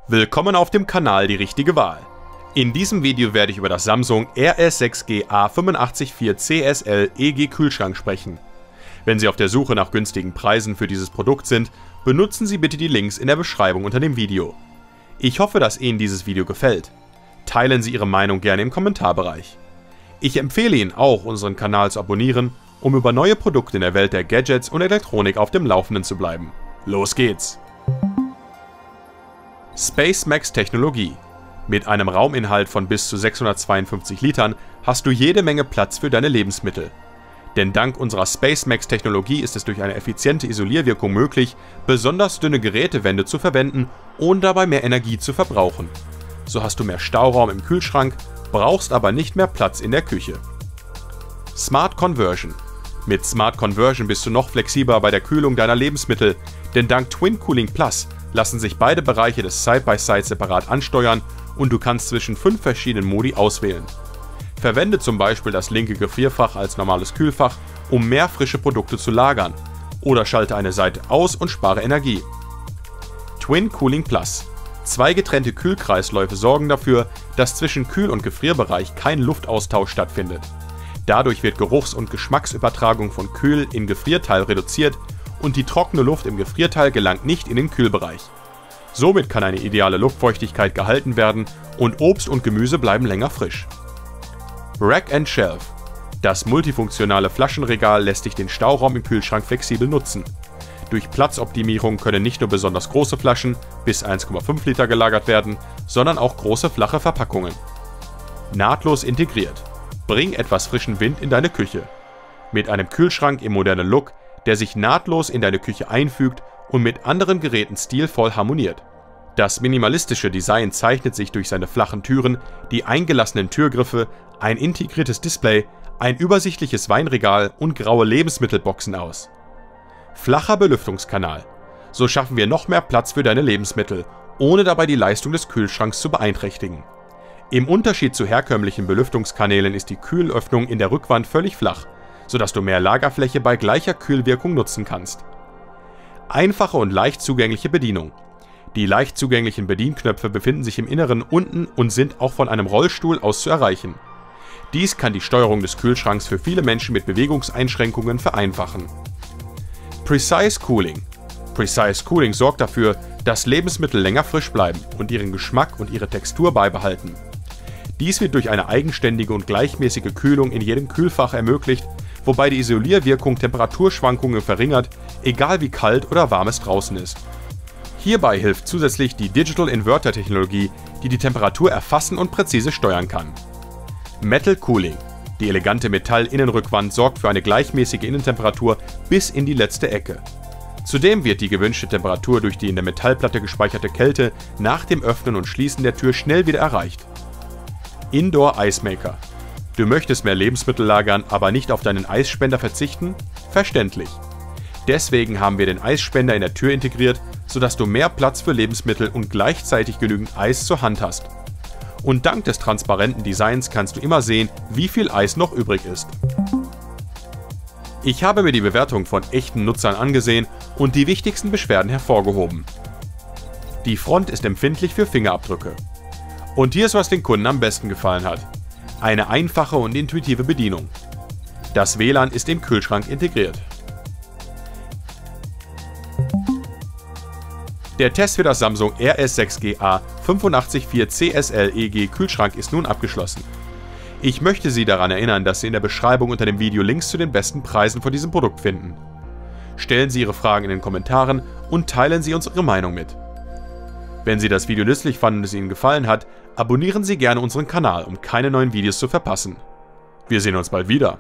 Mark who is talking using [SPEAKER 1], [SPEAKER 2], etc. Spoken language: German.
[SPEAKER 1] Willkommen auf dem Kanal Die richtige Wahl. In diesem Video werde ich über das Samsung RS6G A854 CSL EG Kühlschrank sprechen. Wenn Sie auf der Suche nach günstigen Preisen für dieses Produkt sind, benutzen Sie bitte die Links in der Beschreibung unter dem Video. Ich hoffe, dass Ihnen dieses Video gefällt. Teilen Sie Ihre Meinung gerne im Kommentarbereich. Ich empfehle Ihnen auch, unseren Kanal zu abonnieren, um über neue Produkte in der Welt der Gadgets und Elektronik auf dem Laufenden zu bleiben. Los geht's! SpaceMax Technologie. Mit einem Rauminhalt von bis zu 652 Litern hast du jede Menge Platz für deine Lebensmittel. Denn dank unserer SpaceMax Technologie ist es durch eine effiziente Isolierwirkung möglich, besonders dünne Gerätewände zu verwenden, ohne dabei mehr Energie zu verbrauchen. So hast du mehr Stauraum im Kühlschrank, brauchst aber nicht mehr Platz in der Küche. Smart Conversion. Mit Smart Conversion bist du noch flexibler bei der Kühlung deiner Lebensmittel, denn dank Twin Cooling Plus lassen sich beide Bereiche des Side-by-Side separat ansteuern und du kannst zwischen 5 verschiedenen Modi auswählen. Verwende zum Beispiel das linke Gefrierfach als normales Kühlfach, um mehr frische Produkte zu lagern, oder schalte eine Seite aus und spare Energie. Twin Cooling Plus. 2 getrennte Kühlkreisläufe sorgen dafür, dass zwischen Kühl- und Gefrierbereich kein Luftaustausch stattfindet. Dadurch wird Geruchs- und Geschmacksübertragung von Kühl- in Gefrierteil reduziert und die trockene Luft im Gefrierteil gelangt nicht in den Kühlbereich. Somit kann eine ideale Luftfeuchtigkeit gehalten werden und Obst und Gemüse bleiben länger frisch. Rack and Shelf. Das multifunktionale Flaschenregal lässt sich den Stauraum im Kühlschrank flexibel nutzen. Durch Platzoptimierung können nicht nur besonders große Flaschen bis 1,5 Liter gelagert werden, sondern auch große flache Verpackungen. Nahtlos integriert. Bring etwas frischen Wind in deine Küche. Mit einem Kühlschrank im modernen Look, der sich nahtlos in deine Küche einfügt und mit anderen Geräten stilvoll harmoniert. Das minimalistische Design zeichnet sich durch seine flachen Türen, die eingelassenen Türgriffe, ein integriertes Display, ein übersichtliches Weinregal und graue Lebensmittelboxen aus. Flacher Belüftungskanal. So schaffen wir noch mehr Platz für deine Lebensmittel, ohne dabei die Leistung des Kühlschranks zu beeinträchtigen. Im Unterschied zu herkömmlichen Belüftungskanälen ist die Kühlöffnung in der Rückwand völlig flach, sodass du mehr Lagerfläche bei gleicher Kühlwirkung nutzen kannst. Einfache und leicht zugängliche Bedienung. Die leicht zugänglichen Bedienknöpfe befinden sich im Inneren unten und sind auch von einem Rollstuhl aus zu erreichen. Dies kann die Steuerung des Kühlschranks für viele Menschen mit Bewegungseinschränkungen vereinfachen. Precise Cooling. Precise Cooling sorgt dafür, dass Lebensmittel länger frisch bleiben und ihren Geschmack und ihre Textur beibehalten. Dies wird durch eine eigenständige und gleichmäßige Kühlung in jedem Kühlfach ermöglicht, wobei die Isolierwirkung Temperaturschwankungen verringert, egal wie kalt oder warm es draußen ist. Hierbei hilft zusätzlich die Digital Inverter Technologie, die die Temperatur erfassen und präzise steuern kann. Metal Cooling. Die elegante Metall-Innenrückwand sorgt für eine gleichmäßige Innentemperatur bis in die letzte Ecke. Zudem wird die gewünschte Temperatur durch die in der Metallplatte gespeicherte Kälte nach dem Öffnen und Schließen der Tür schnell wieder erreicht. Indoor Ice Maker. Du möchtest mehr Lebensmittel lagern, aber nicht auf deinen Eisspender verzichten? Verständlich. Deswegen haben wir den Eisspender in der Tür integriert, sodass du mehr Platz für Lebensmittel und gleichzeitig genügend Eis zur Hand hast. Und dank des transparenten Designs kannst du immer sehen, wie viel Eis noch übrig ist. Ich habe mir die Bewertung von echten Nutzern angesehen und die wichtigsten Beschwerden hervorgehoben. Die Front ist empfindlich für Fingerabdrücke. Und hier ist, was den Kunden am besten gefallen hat. Eine einfache und intuitive Bedienung. Das WLAN ist im Kühlschrank integriert. Der Test für das Samsung RS6G A854 CSL EG Kühlschrank ist nun abgeschlossen. Ich möchte Sie daran erinnern, dass Sie in der Beschreibung unter dem Video Links zu den besten Preisen von diesem Produkt finden. Stellen Sie Ihre Fragen in den Kommentaren und teilen Sie uns Ihre Meinung mit. Wenn Sie das Video nützlich fanden und es Ihnen gefallen hat, abonnieren Sie gerne unseren Kanal, um keine neuen Videos zu verpassen. Wir sehen uns bald wieder.